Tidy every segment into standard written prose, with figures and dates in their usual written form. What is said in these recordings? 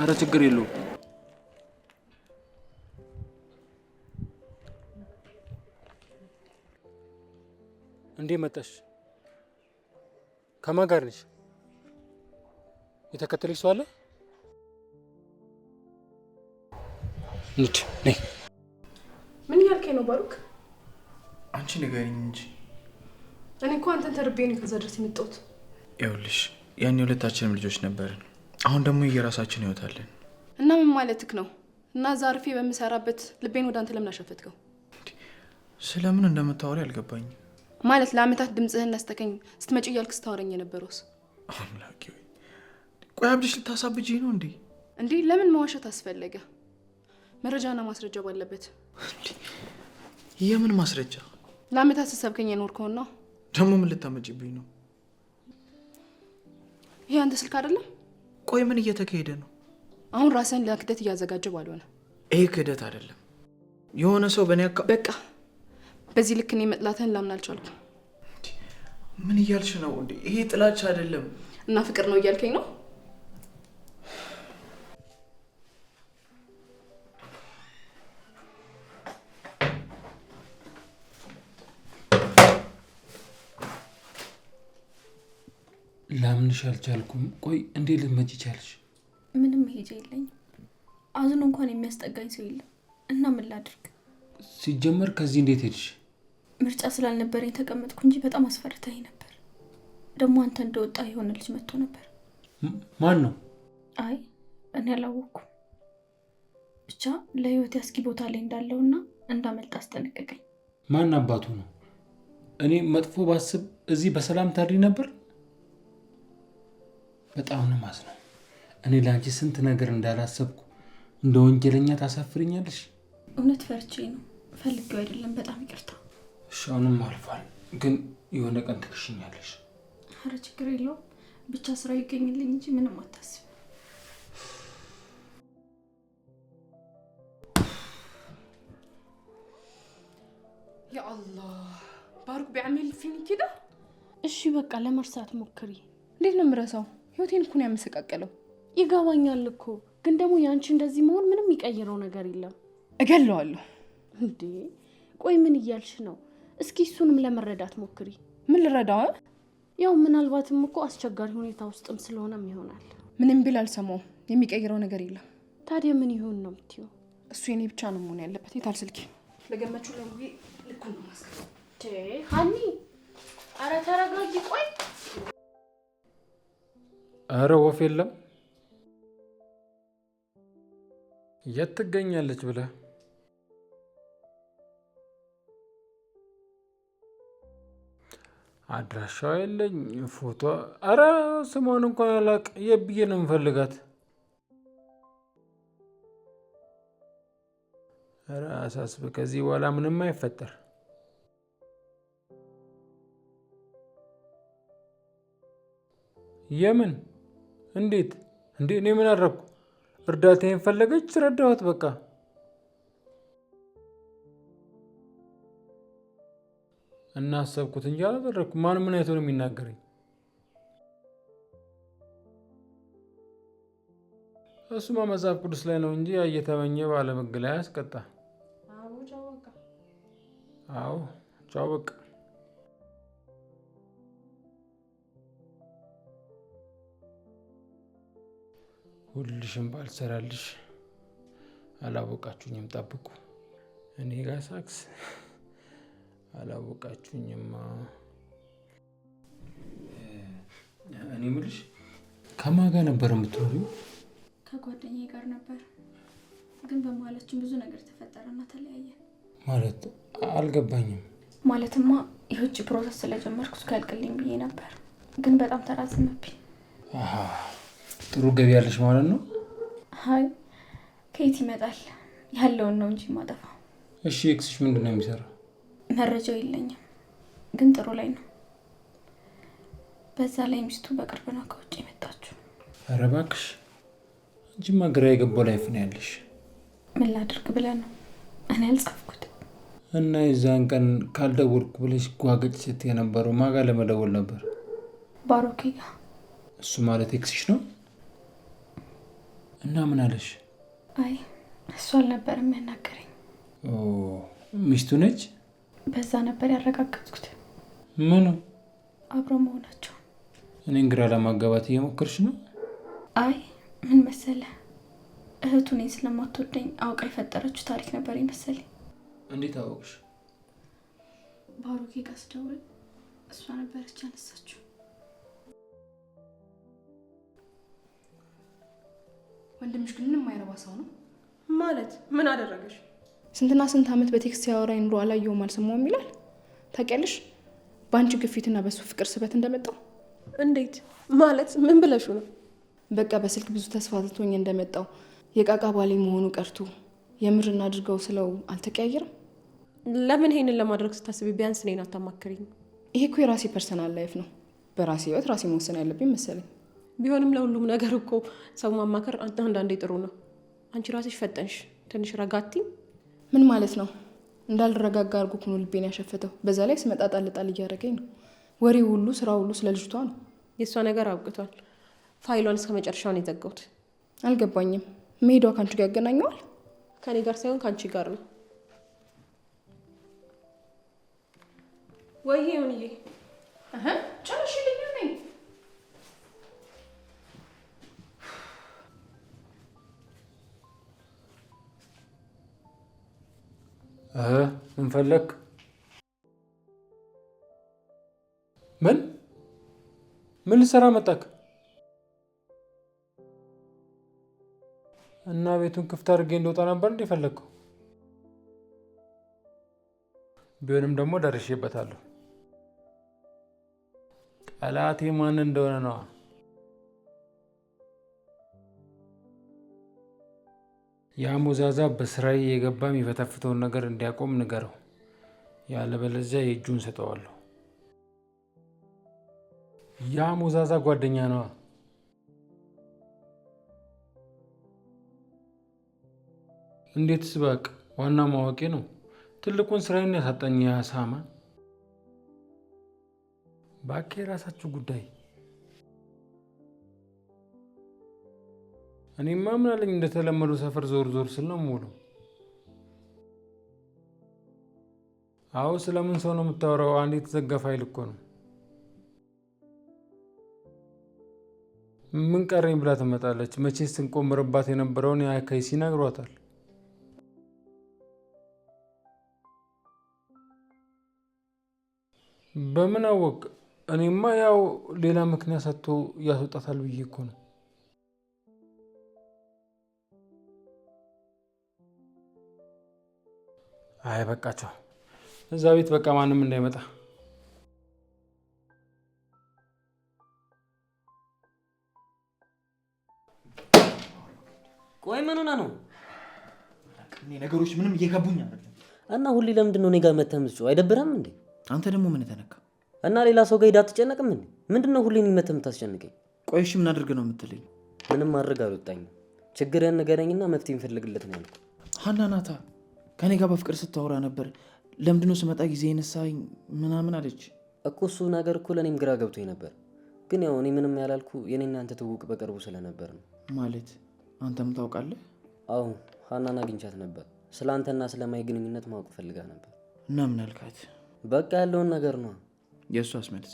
አረ ችግር የለውም። እንዴ መጣሽ? ከማን ጋር ነሽ? የተከተለሽ ሰው አለ? ነይ። ምን ያልከኝ ነው ባሩክ? አንቺ ንገሪኝ እንጂ። እኔ እኮ አንተን ተርቤ ነው ከዛ ድረስ የመጣሁት። ይኸውልሽ ያኔ ሁለታችንም ልጆች ነበርን። አሁን ደግሞ የራሳችን ህይወት አለን። እና ምን ማለትክ ነው? እና ዛርፌ በምሰራበት ልቤን ወደ አንተ ለምን አሸፈትከው? ስለምን እንደምታወሪ አልገባኝም። ማለት ለአመታት ድምጽህን ነስተከኝ ስትመጪ እያልክ ስታወረኝ የነበረውስ? አምላኬ ወይ ቆይ አብድሽ ልታሳብጂኝ ነው እንዴ? እንዴ ለምን መዋሸት አስፈለገ? መረጃና ማስረጃ ባለበት። የምን ማስረጃ? ለአመታት ስትሰብከኝ የኖርከውና ደግሞ ምን ልታመጪብኝ ነው? ይሄ አንተ ስልክ አይደለም? ቆይ ምን እየተካሄደ ነው? አሁን ራስን ለክደት እያዘጋጀ ባልሆነ። ይሄ ክደት አይደለም። የሆነ ሰው በእኔ በቃ በዚህ ልክ እኔ መጥላትህን ላምን አልቻልኩም። ምን እያልሽ ነው እንዴ? ይሄ ጥላቻ አይደለም እና ፍቅር ነው እያልከኝ ነው? ላምንሽ አልቻልኩም። ቆይ እንዴ ልትመጪ ቻልሽ? ምንም ሄጄ የለኝም። አዝኖ እንኳን የሚያስጠጋኝ ሰው የለም እና ምን ላድርግ? ሲጀመር ከዚህ እንዴት ሄድሽ? ምርጫ ስላልነበረኝ ተቀመጥኩ እንጂ በጣም አስፈርታኝ ነበር። ደግሞ አንተ እንደወጣ የሆነ ልጅ መጥቶ ነበር። ማን ነው? አይ እኔ አላወኩም። ብቻ ለህይወት ያስጊ ቦታ ላይ እንዳለውና እንዳመልጥ አስጠነቀቀኝ። ማን አባቱ ነው? እኔ መጥፎ ባስብ እዚህ በሰላም ታድሪ ነበር። በጣም ነው ማዝነው። እኔ ላንቺ ስንት ነገር እንዳላሰብኩ እንደ ወንጀለኛ ታሳፍሪኛለሽ። እውነት ፈርቼ ነው፣ ፈልጌው አይደለም። በጣም ይቅርታ። ሻውንም አልፏል፣ ግን የሆነ ቀን ትክሽኛለሽ። ኧረ ችግር የለውም። ብቻ ስራ ይገኝልኝ እንጂ ምንም አታስብ። ያ አላህ ባሩክ ቢعمل فيني كده። እሺ በቃ ለመርሳት ሞክሪ። እንዴት ነው የምረሳው? ህይወቴን እኮ ነው ያመሰቃቀለው። ይገባኛል እኮ ግን ደግሞ ያንቺ እንደዚህ መሆን ምንም የሚቀይረው ነገር የለም። እገለዋለሁ። እንዴ ቆይ ምን እያልሽ ነው? እስኪ እሱንም ለመረዳት ሞክሪ። ምን ልረዳው? ያው ምናልባትም እኮ አስቸጋሪ ሁኔታ ውስጥም ስለሆነም ይሆናል። ምንም ቢል አልሰማውም። የሚቀይረው ነገር የለም። ታዲያ ምን ይሆን ነው የምትይው? እሱ የኔ ብቻ ነው መሆን ያለበት። የታል ስልኬ? ለገመቹ ለሙዬ ልኩ ነው ማስቀር። ሃኒ ኧረ ተረጋጊ። ቆይ ኧረ ወፍ የለም። የት ትገኛለች ብለህ? አድራሻው የለኝ፣ ፎቶ ኧረ ስሟን እንኳን አላውቅ። የብዬ ነው የምፈልጋት። ኧረ አሳስብ፣ ከዚህ በኋላ ምንም አይፈጠር። የምን እንዴት እንዴ? እኔ ምን አደረኩ? እርዳታዬን ፈለገች፣ ረዳኋት በቃ። እና አሰብኩት እንጂ አላደረኩም። ማን ምን አይቶ ነው የሚናገረኝ? እሱማ መጽሐፍ ቅዱስ ላይ ነው እንጂ እየተመኘ ባለመግል ያስቀጣ። አዎ ቻው በቃ። ሁልሽም ባልሰራልሽ አላወቃችሁኝም። ጠብቁ፣ እኔ ጋር ሳክስ አላወቃችሁኝማ። እኔ የምልሽ ከማን ጋር ነበር የምትኖሪው? ከጓደኛዬ ጋር ነበር፣ ግን በመሀላችን ብዙ ነገር ተፈጠረና ተለያየን። ማለት አልገባኝም። ማለትማ የውጭ ፕሮሰስ ስለጀመርኩ እስኪያልቅልኝ ብዬ ነበር፣ ግን በጣም ተራዘመብኝ። ጥሩ ገቢ ያለሽ ማለት ነው? አይ ከየት ይመጣል? ያለውን ነው እንጂ ማጠፋው። እሺ ኤክስሽ ምንድን ነው የሚሰራው? መረጃው የለኝም፣ ግን ጥሩ ላይ ነው። በዛ ላይ ሚስቱ በቅርብ ነው ከውጭ የመጣችው። ኧረ እባክሽ፣ አንቺማ ግራ የገባው ላይፍ ነው ያለሽ። ምን ላድርግ ብለህ ነው? እኔ አልጻፍኩት። እና የዛን ቀን ካልደወልኩ ብለሽ ጓገጭ ስትይ የነበረው ማን ጋር ለመደወል ነበር? ባሮኬ ጋር። እሱ ማለት ኤክስሽ ነው? እና ምን አለሽ? አይ እሱ አልነበረም ያናገረኝ። ሚስቱ ነች? በዛ ነበር ያረጋገጥኩት። ምኑ? አብረው መሆናቸው። እኔን ግራ ለማጋባት እየሞከርሽ ነው? አይ ምን መሰለህ፣ እህቱ እኔን ስለማትወደኝ አውቃ የፈጠረችው ታሪክ ነበር ይመስለኝ። እንዴት አወቅሽ? ባሩኬ ጋር ስደውል እሷ ነበረች ያነሳችው። ወንድምሽ ግን ምንም አይረባ ሰው ነው ማለት። ምን አደረገሽ? ስንትና ስንት ዓመት በቴክስት ያወራኝ ኑሮ አላየውም አልሰማውም ይላል። ታውቂያለሽ በአንቺ ግፊትና በሱ ፍቅር ስበት እንደመጣው። እንዴት ማለት? ምን ብለሽ ነው? በቃ በስልክ ብዙ ተስፋ ትቶኝ እንደመጣው የቃቃ ባሌ መሆኑ ቀርቶ የምር እናድርገው ስለው አልተቀያየረም። ለምን ይሄንን ለማድረግ ስታስቢ ቢያንስ እኔን አታማክሪኝ? ይሄ እኮ የራሴ ፐርሰናል ላይፍ ነው። በራሴ ህይወት ራሴ መወሰን ያለብኝ መሰለኝ። ቢሆንም ለሁሉም ነገር እኮ ሰው ማማከር አንዳንዴ ጥሩ ነው። አንቺ ራስሽ ፈጠንሽ። ትንሽ ረጋቲ። ምን ማለት ነው? እንዳልረጋጋ አድርጎ እኮ ነው ልቤን ያሸፈተው። በዛ ላይ ስመጣ ጣል ጣል እያደረገኝ ነው። ወሬው ሁሉ ስራ ሁሉ ስለ ልጅቷ ነው። የእሷ ነገር አብቅቷል። ፋይሏን እስከ መጨረሻውን የዘጋሁት። አልገባኝም። መሄዷ ከአንቺ ጋር ያገናኘዋል? ከኔ ጋር ሳይሆን ከአንቺ ጋር ነው። ወይ ይሁንዬ ጨረሽልኝ ነኝ። ምን ፈለክ? ምን ልሰራ መጣክ? እና ቤቱን ክፍት አድርጌ እንደወጣ ነበር እንዴ ፈለግከው? ቢሆንም ደግሞ ደርሼበታለሁ። ጠላቴ ማን እንደሆነ ነው። ያ ሞዛዛ በስራዬ የገባ የሚፈተፍተውን ነገር እንዲያቆም ንገረው። ያለበለዚያ የእጁን ሰጠዋለሁ። ያ ሞዛዛ ጓደኛ ነው። እንዴት ስባቅ ዋና ማወቄ ነው። ትልቁን ስራዬን ያሳጣኝ ያሳማ። ባቄ የራሳችሁ ጉዳይ። እኔማ ምን አለኝ እንደተለመደው ሰፈር ዞር ዞር ስል ነው የምውለው። አዎ ስለምን ሰው ነው የምታወራው? አንድ የተዘጋ ፋይል እኮ ነው። ምን ቀረኝ ብላ ትመጣለች። መቼስ ስንቆምርባት የነበረውን ያከይሲ ነግሯታል። በምን አወቅ? እኔማ ያው ሌላ ምክንያት ሰጥቶ ያስወጣታል ብዬ እኮ ነው። አይ በቃቸው። እዛ ቤት በቃ ማንም እንዳይመጣ። ቆይ ምን ሆነ ነው? ነገሮች ምንም እየገቡኝ አይደለም። እና ሁሌ ለምንድን ነው እኔ ጋር መተህ የምትጮህ? አይደብርም እንዴ? አንተ ደግሞ ምን ተነካ? እና ሌላ ሰው ጋር ሄዳ አትጨነቅም እንዴ? ምንድነው ሁሌ መተህ የምታስጨንቀኝ? ቆይ እሺ ምን አድርግ ነው የምትለኝ? ምንም ማድረግ አልወጣኝም። ችግርህን ንገረኝና መፍትሄ እንፈልግለት ነው ያልኩህ። ሀና ናታ ከኔ ጋር በፍቅር ስታወራ ነበር። ለምንድነው ስመጣ ጊዜ የነሳኝ ምናምን አለች እኮ። እሱ ነገር እኮ ለእኔም ግራ ገብቶኝ ነበር። ግን ያው እኔ ምንም ያላልኩ የኔና አንተ ትውውቅ በቅርቡ ስለነበር ነው። ማለት አንተም ታውቃለህ? አዎ ሀናን አግኝቻት ነበር። ስለ አንተና ስለማይ ግንኙነት ማወቅ ፈልጋ ነበር። እና ምን አልካት? በቃ ያለውን ነገር ነው። የእሷስ መልስ?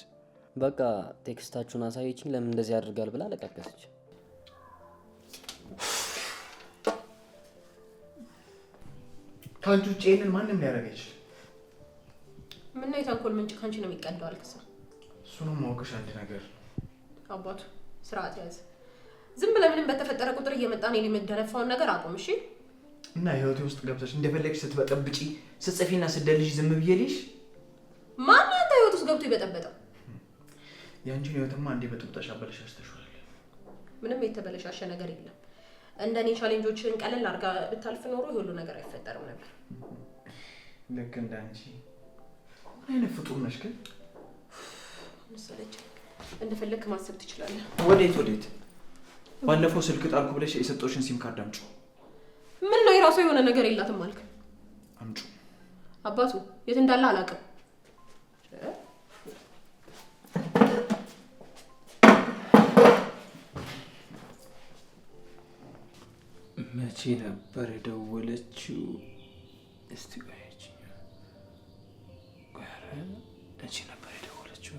በቃ ቴክስታችሁን አሳየችኝ። ለምን እንደዚህ ያደርጋል ብላ ለቀቀሰች። ከአንቺ ውጭ ይሄንን ማንም ሊያደርግ አይችልም። ምን ነው የተንኮል ምንጭ ካንቺ ነው የሚቀዳው? አልከሳ እሱንም ማወቅሽ አንድ ነገር። አባቱ ስርዓት ያዝ። ዝም ብለህ ምንም በተፈጠረ ቁጥር እየመጣ ነው የምትደነፋውን ነገር አቁም እሺ። እና ህይወቴ ውስጥ ገብተሽ እንደፈለግሽ ስትበጠብጪ ስትጽፊና ስትደልሽ ዝም ብዬ ልሽ? ማን ያንተ ህይወት ውስጥ ገብቶ ይበጠበጣል? ያንቺን ህይወትማ አንዴ በጥብጣሽ አበለሻሽተሽዋል። ምንም የተበለሻሸ ነገር የለም። እንደኔ ቻሌንጆችን ቀለል አድርጋ ብታልፍ ኖሮ ሁሉ ነገር አይፈጠርም ነበር። ልክ እንዳንቺ ምን አይነት ፍጡር ነሽ ግን? መሰለች እንደፈለክ ማሰብ ትችላለህ። ወዴት? ባለፈው ስልክ ጣልኩ ብለሽ የሰጠሽን ሲም ካርድ አምጪው። ምን ነው የራሱ የሆነ ነገር የላትም አልክ? አምጪው። አባቱ የት እንዳለ አላውቅም። መቼ ነበር የደወለችው? እስቲ ቆየች። መቼ ነበር የደወለችው?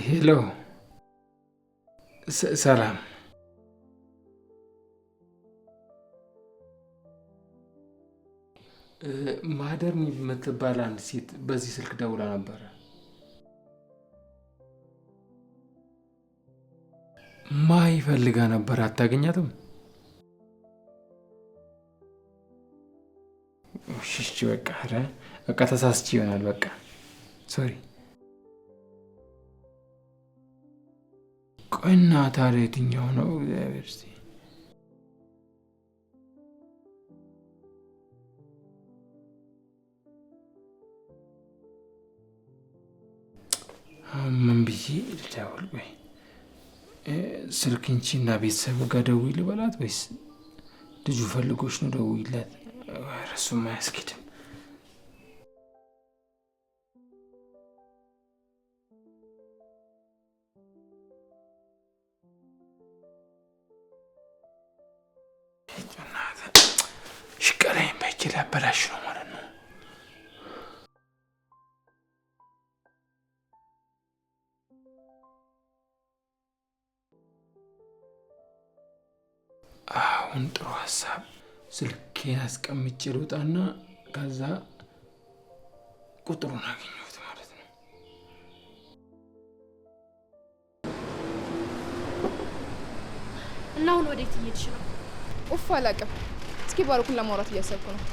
ሄሎ፣ ሰላም። ማህደር የምትባል አንድ ሴት በዚህ ስልክ ደውላ ነበረ። ይፈልጋ ነበር። አታገኛትም? እሺ በቃ ተሳስቼ ይሆናል። በቃ ሶሪ። ቆይና ታዲያ የትኛው ነው? እግዚአብሔር እስኪ ምን ብዬ ልደውል? ቆይ ስልክ እንቺና ቤተሰቡ ጋር ደውይ ልበላት ወይስ ልጁ ፈልጎች ነው? ደውይለት። እሱም አያስኬድም። ሽቀላይም በእጅ ላበላሽ ነው ማለት ነው። አሁን ጥሩ ሀሳብ። ስልኬን አስቀምጬ ልውጣና ከዛ ቁጥሩን አገኘሁት ማለት ነው። እና አሁን ወዴት እየሄድሽ ነው? ኡፍ አላውቅም። እስኪ ባሩክን ለማውራት እያሰብኩ ነው።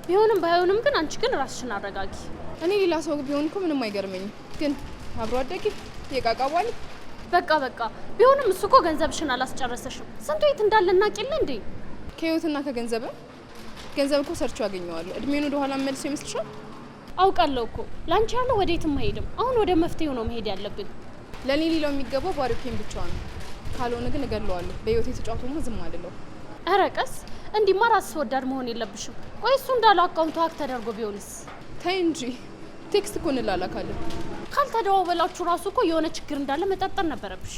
ቢሆንም ባይሆንም ግን አንቺ ግን ራስሽን አረጋጊ። እኔ ሌላ ሰው ቢሆን እኮ ምንም አይገርመኝም። ግን አብሮ አደጊ የቃቃቧል። በቃ ቢሆንም እሱ እኮ ገንዘብሽን አላስጨረሰሽም። ስንቱ የት እንዳለ እናቂለ እንዴ? ከህይወትና ከገንዘብ ገንዘብ እኮ ሰርቼ አገኘዋለሁ። እድሜን ወደ ኋላ መልሶ ይመስልሻል? አውቃለሁ እኮ ላንቺ ያለው ወዴትም አይሄድም። አሁን ወደ መፍትሄው ነው መሄድ ያለብን። ለኔ ሊለው የሚገባው ባሩኬን ብቻ ነው። ካልሆነ ግን እገለዋለሁ። በህይወት የተጫወተው ዝም አልለው። ኧረ ቀስ እንዲማ ራስ ወዳድ መሆን የለብሽም። ቆይ እሱ እንዳለው አካውንቱ ሀክ ተደርጎ ቢሆንስ? ተይ እንጂ ቴክስት እኮ እንላላካለን። ካልተደዋወላችሁ ራሱ እኮ የሆነ ችግር እንዳለ መጠርጠር ነበረብሽ።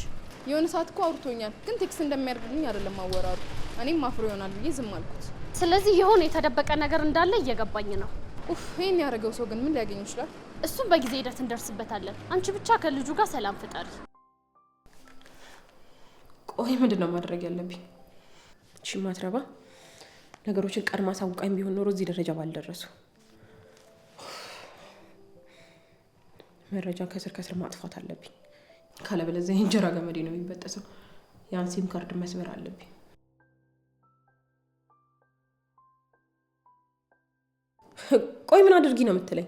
የሆነ ሰዓት እኮ አውርቶኛል፣ ግን ቴክስት እንደሚያደርግልኝ አይደለም አወራሩ። እኔም አፍሮ ይሆናል ብዬ ዝም አልኩት። ስለዚህ የሆነ የተደበቀ ነገር እንዳለ እየገባኝ ነው። ኡፍ ይሄን ያደረገው ሰው ግን ምን ሊያገኝ ይችላል? እሱም በጊዜ ሂደት እንደርስበታለን። አንቺ ብቻ ከልጁ ጋር ሰላም ፍጠሪ። ቆይ ምንድነው ማድረግ ያለብኝ? እቺ ማትረባ ነገሮችን ቀድማ ሳውቃኝ ቢሆን ኖሮ እዚህ ደረጃ ባልደረሱ። መረጃ ከስር ማጥፋት አለብኝ። ካለበለዚያ የእንጀራ ገመዴ ነው የሚበጠሰው። ያን ሲም ካርድ መስበር አለብኝ። ቆይ ምን አድርጊ ነው የምትለኝ?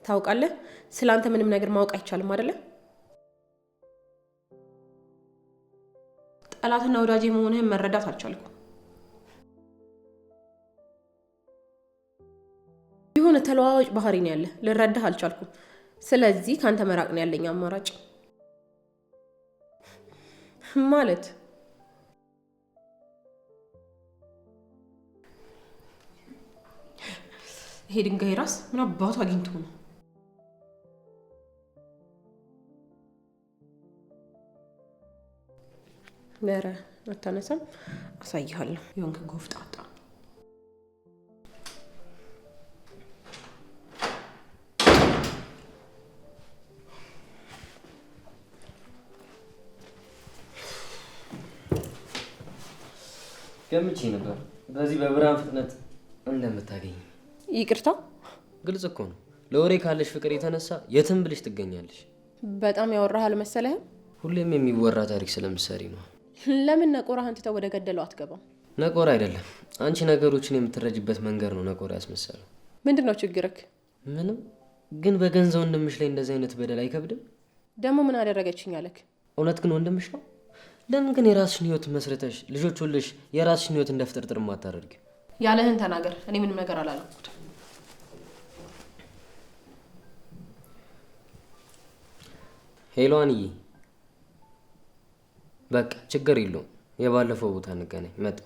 ታውቃለህ፣ ስላንተ ምንም ነገር ማወቅ አይቻልም አይደለ? ጠላትና ወዳጄ መሆንህን መረዳት አልቻልኩም። የሆነ ተለዋዋጭ ባህሪ ነው ያለ፣ ልረዳህ አልቻልኩም። ስለዚህ ካንተ መራቅ ነው ያለኝ አማራጭ። ማለት ይሄ ድንጋይ ራስ ምን አባቱ አግኝቶ ነው? ኧረ አታነሳም? አሳይሃለሁ። የሆንክ ጎፍጣጣ። ገምቼ ነበር በዚህ በብርሃን ፍጥነት እንደምታገኝ። ይቅርታ። ግልጽ እኮ ነው። ለወሬ ካለሽ ፍቅር የተነሳ የትም ብልሽ ትገኛለሽ። በጣም ያወራህ አልመሰለህም? ሁሌም የሚወራ ታሪክ ስለምትሰሪ ነው። ለምን ነቆራህን ትተህ ወደ ገደለው አትገባም? ነቆራ አይደለም፣ አንቺ ነገሮችን የምትረጅበት መንገድ ነው ነቆራ ያስመሰለው። ምንድነው ችግርክ? ምንም። ግን በገንዘብ ወንድምሽ ላይ እንደዚህ አይነት በደል አይከብድም? ደግሞ ምን አደረገችኝ አለክ? እውነት ግን ወንድምሽ ነው? ለምን ግን የራስሽን ህይወት መስርተሽ ልጆች ሁልሽ የራስሽን ህይወት እንደፍጥርጥር ማታደርጊ? ያለህን ተናገር። እኔ ምንም ነገር አላልኩት። ሄሎ አንዬ፣ በቃ ችግር የለውም። የባለፈው ቦታ እንገናኝ። መጣ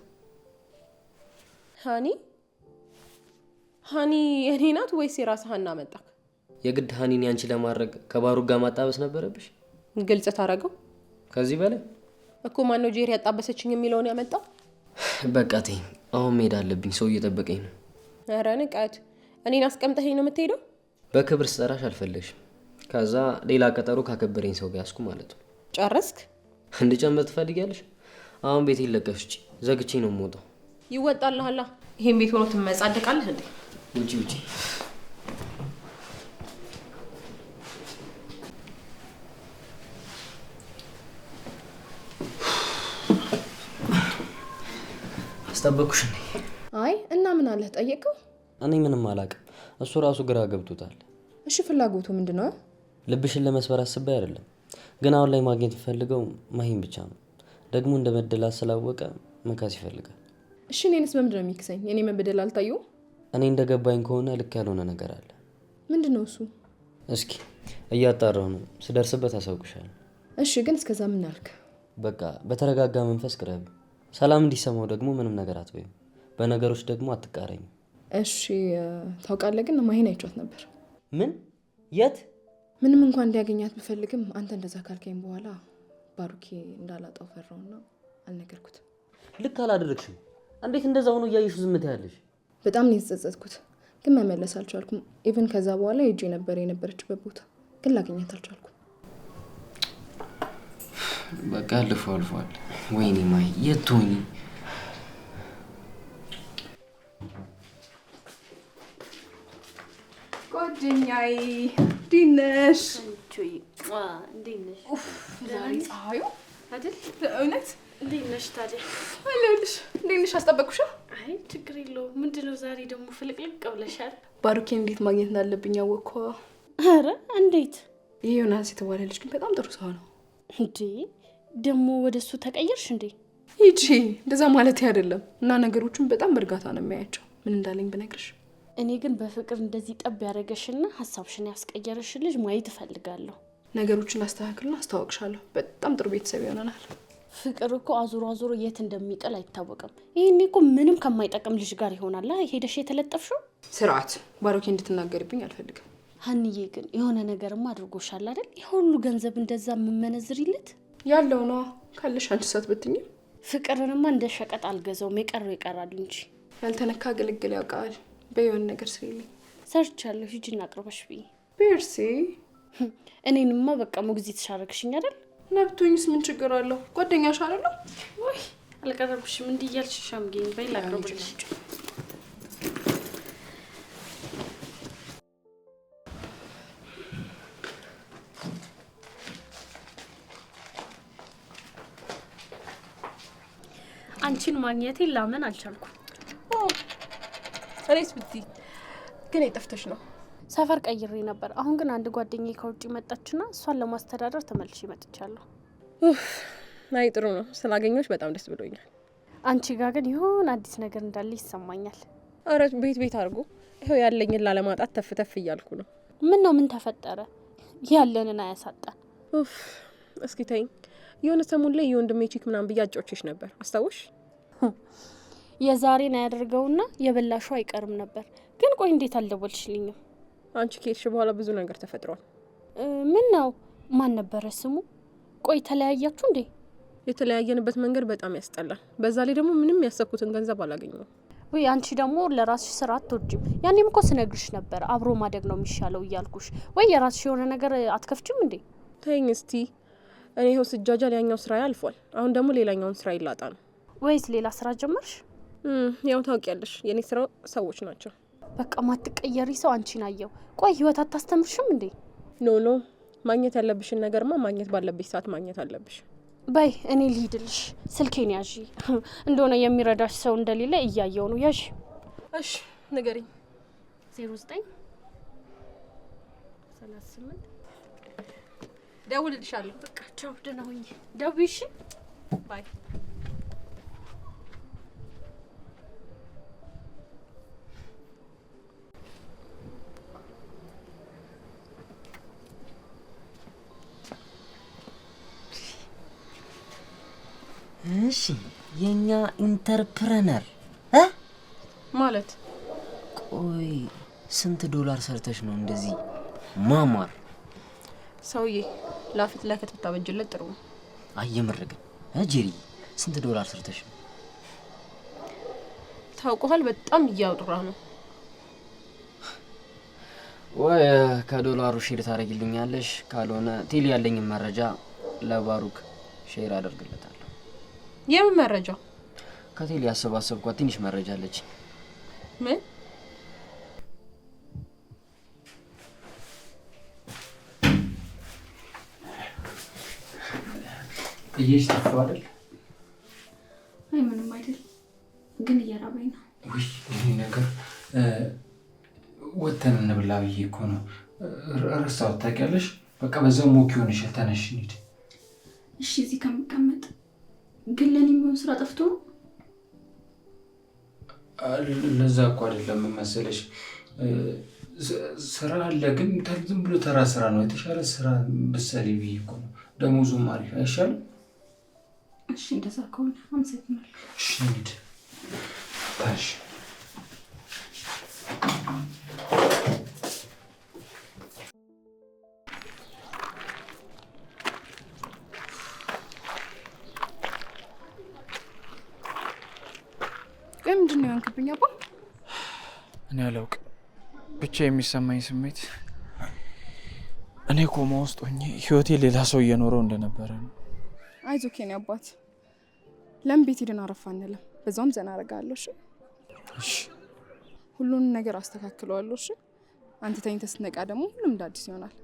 ሃኒ ሀኒ የኔ ናት ወይስ የራስህ ሀና መጣክ? የግድ ሀኒን ያንቺ ለማድረግ ከባሩክ ጋር ማጣበስ ነበረብሽ? ግልጽ ታረገው ከዚህ በላይ እኮ ማን ነው ጄሪ ያጣበሰችኝ የሚለውን ያመጣው? በቃ ተይኝ፣ አሁን መሄድ አለብኝ። ሰው እየጠበቀኝ ነው። ኧረ ንቀት! እኔን አስቀምጠኸኝ ነው የምትሄደው? በክብር ስጠራሽ አልፈለግሽም። ከዛ ሌላ ቀጠሮ ካከበረኝ ሰው ጋር ያስኩ ማለት ነው። ጨረስክ? እንድጨምር ትፈልጊያለሽ? አሁን ቤት ይለቀሽ ውጪ። ዘግቼ ነው የምወጣው። ይወጣልሃላ። ይሄን ቤት ሆኖ ትመጻደቃለህ እንዴ? ውጪ ውጪ። አስጠበቅኩሽ እንዴ? አይ እና ምን አለህ ጠየቀው? እኔ ምንም አላውቅም። እሱ ራሱ ግራ ገብቶታል። እሺ ፍላጎቱ ምንድነው? ልብሽን ለመስበር አስቤ አይደለም፣ ግን አሁን ላይ ማግኘት የሚፈልገው ማሂን ብቻ ነው። ደግሞ እንደ በደላት ስላወቀ መካስ ይፈልጋል። እሺ እኔንስ በምንድን ነው የሚክሰኝ? እኔ መበደል አልታየውም? እኔ እንደገባኝ ከሆነ ልክ ያልሆነ ነገር አለ። ምንድነው እሱ? እስኪ እያጣራሁ ነው፣ ስደርስበት አሳውቅሻለሁ። እሺ ግን እስከዛ ምን አልክ? በቃ በተረጋጋ መንፈስ ቅረቢ። ሰላም እንዲሰማው ደግሞ ምንም ነገር አትበይም። በነገሮች ደግሞ አትቃረኝ። እሺ ታውቃለህ፣ ግን ማሂን አይቻት ነበር። ምን? የት? ምንም እንኳን እንዲያገኛት ብፈልግም አንተ እንደዛ ካልከኝ በኋላ ባሩኬ እንዳላጣው ፈራውና አልነገርኩትም። ልክ አላደረግሽም። እንዴት እንደዛ ሆኖ እያየሽ ዝም ትያለሽ? በጣም ነው የተጸጸትኩት፣ ግን መመለስ አልቻልኩም። ኢቭን ከዛ በኋላ ሄጄ ነበር የነበረችበት ቦታ፣ ግን ላገኛት አልቻልኩም። በቃ ያለፈው አልፏል። ወይኔ ማሂ የት ሆኚ? ጓደኛዬ ዲነሽ ዛሬ ፀሐዩ አይደል? እውነት እንዴት ነሽ ታዲያ? አለሁልሽ። እንዴት ነሽ? አስጠበቅኩሽ? አይ ችግር የለውም። ምንድነው ዛሬ ደግሞ ፍልቅልቅ ብለሻል? ባሩኬን እንዴት ማግኘት እንዳለብኝ አወቅኩ። ኧረ እንዴት? ይሄ ዮናስ የተባለ ልጅ ግን በጣም ጥሩ ሰው ነው። እንዴ ደግሞ ወደሱ ተቀየርሽ እንዴ? ይቺ እንደዛ ማለት አይደለም እና ነገሮቹን በጣም በእርጋታ ነው የሚያያቸው። ምን እንዳለኝ ብነግርሽ። እኔ ግን በፍቅር እንደዚህ ጠብ ያደረገሽና ሀሳብሽን ያስቀየረሽ ልጅ ማየት እፈልጋለሁ። ነገሮችን አስተካክልና አስተዋውቅሻለሁ። በጣም ጥሩ ቤተሰብ ይሆነናል። ፍቅር እኮ አዙሮ አዙሮ የት እንደሚጥል አይታወቅም። ይሄኔ እኮ ምንም ከማይጠቅም ልጅ ጋር ይሆናል ሄደሽ የተለጠፍሽው። ስርዓት። ባሩኬ እንድትናገርብኝ አልፈልግም። ሀንዬ ግን የሆነ ነገርማ አድርጎሻል አይደል? የሁሉ ገንዘብ እንደዛ የምመነዝሪለት ያለው ነው። ካለሽ አንቺ ሳትበትኝም። ፍቅርንማ እንደ ሸቀጥ አልገዛውም። የቀረው ይቀራል እንጂ ያልተነካ ግልግል ያውቃል። በየሆነ ነገር ስሪልኝ። ሰርቻለሁ። ሂጂና አቅርበሽ ብዬ ፔርሲ። እኔንማ በቃ ሞግዚት ሻረግሽኝ አይደል? ነብቶኝስ ምን ችግር አለው? ጓደኛሽ አይደለም ወይ? አልቀረብሽም እንዲህ እያልሽ ሻምጌኝ በይ ላቅርብልሽ። አንቺን ማግኘቴን ላመን አልቻልኩም። እኔስ ብትይ ግን የጠፍተሽ ነው። ሰፈር ቀይሬ ነበር። አሁን ግን አንድ ጓደኛዬ ከውጭ መጣችና እሷን ለማስተዳደር ተመልሼ መጥቻለሁ። አይ ጥሩ ነው። ስላገኘሁሽ በጣም ደስ ብሎኛል። አንቺ ጋር ግን ይሁን አዲስ ነገር እንዳለ ይሰማኛል። ኧረ ቤት አድርጎ ይኸው ያለኝን ላለማጣት ተፍ እያልኩ ነው። ምን ነው? ምን ተፈጠረ? ያለንን አያሳጣን። እስኪ ተይኝ። የሆነ ሰሞን ላይ የወንድሜ ቺክ ምናምን ብዬ አጫውቼሽ ነበር፣ አስታውሽ? የዛሬን አያደርገውና የበላሹ አይቀርም ነበር። ግን ቆይ እንዴት አልደወልሽልኝም? አንቺ ከሄድሽ በኋላ ብዙ ነገር ተፈጥሯል። ምን ነው? ማን ነበረ ስሙ? ቆይ ተለያያችሁ እንዴ? የተለያየንበት መንገድ በጣም ያስጠላል። በዛ ላይ ደግሞ ምንም ያሰብኩትን ገንዘብ አላገኘሁም። ወይ አንቺ ደግሞ ለራስሽ ስራ አትወጂም። ያኔም እኮ ስነግርሽ ነበር አብሮ ማደግ ነው የሚሻለው እያልኩሽ። ወይ የራስሽ የሆነ ነገር አትከፍችም እንዴ? ተይኝ እስቲ። እኔ ይኸው ስጃጃል ያኛው ስራ ያልፏል። አሁን ደግሞ ሌላኛውን ስራ ይላጣ ነው። ወይስ ሌላ ስራ ጀመርሽ? ያው ታውቂያለሽ፣ የኔ ስራው ሰዎች ናቸው። በቃ ማትቀየሪ ሰው አንቺን አየው። ቆይ ህይወት አታስተምርሽም እንዴ? ኖ ማግኘት ያለብሽን ነገርማ ማግኘት ባለብሽ ሰዓት ማግኘት አለብሽ። በይ እኔ ልሂድልሽ። ስልኬን ያዢ። እንደሆነ የሚረዳሽ ሰው እንደሌለ እያየው ነው። ያዢ። እሺ ንገሪኝ። 09 38 ደውልልሻለሁ። በቃ ቻው፣ ደህና ሁኚ። ደውዪ እሺ። ባይ። እሺ የኛ ኢንተርፕረነር ማለት ቆይ ስንት ዶላር ሰርተሽ ነው እንደዚህ ማማር? ሰውዬ ላፊት ለከት ብታበጅለት ጥሩ ነው። የምር ግን ጄሪ ስንት ዶላር ሰርተሽ ነው? ታውቀዋል፣ በጣም እያወራ ነው። ወይ ከዶላሩ ሼር ታደርጊልኛለሽ? ካልሆነ ቴሌ ያለኝን መረጃ ለባሩክ ሼር አደርግለታለሁ። የምን መረጃ? ከቴሌ ያሰባሰብኳት ትንሽ መረጃ አለች። ምን? ጥዬሽ ጠፋሁ አይደል? አይ ምንም አይደል፣ ግን እየራበኝ ነው። ውይ ይሄ ነገር ወተን እንብላ ብዬ እኮ ነው። ረሳሁት ታውቂያለሽ። በቃ በዛው ሞክ ሆነሽ ተነሽ እንሂድ። እሺ እዚህ ከምቀመጥ ግን ለኔ የሚሆን ስራ ጠፍቶ ነው። ለዛ እኮ አይደለም መሰለሽ፣ ስራ አለ ግን ዝም ብሎ ተራ ስራ ነው። የተሻለ ስራ ብትሰሪ ብዬ እኮ ነው። ደሞዙም አሪፍ አይሻልም? እሺ እንደዛ ከሆነ አመሰግናለሁ። እሺ እንሂድ። ታሽ ምንድን ነው ያንክብኝ አባ? እኔ አላውቅም፣ ብቻ የሚሰማኝ ስሜት እኔ ኮማ ውስጥ ሆኜ ህይወቴ ሌላ ሰው እየኖረው እንደነበረ ነው። አይዞህ የኔ አባት፣ ለምን ቤት ሄደን አረፍ አንልም? በዛውም ዘና አደርጋለሁ። እሺ እሺ፣ ሁሉንም ነገር አስተካክለዋለሁ። እሺ አንተ ተኝተህ ስትነቃ ደግሞ ሁሉም እንደ አዲስ ይሆናል።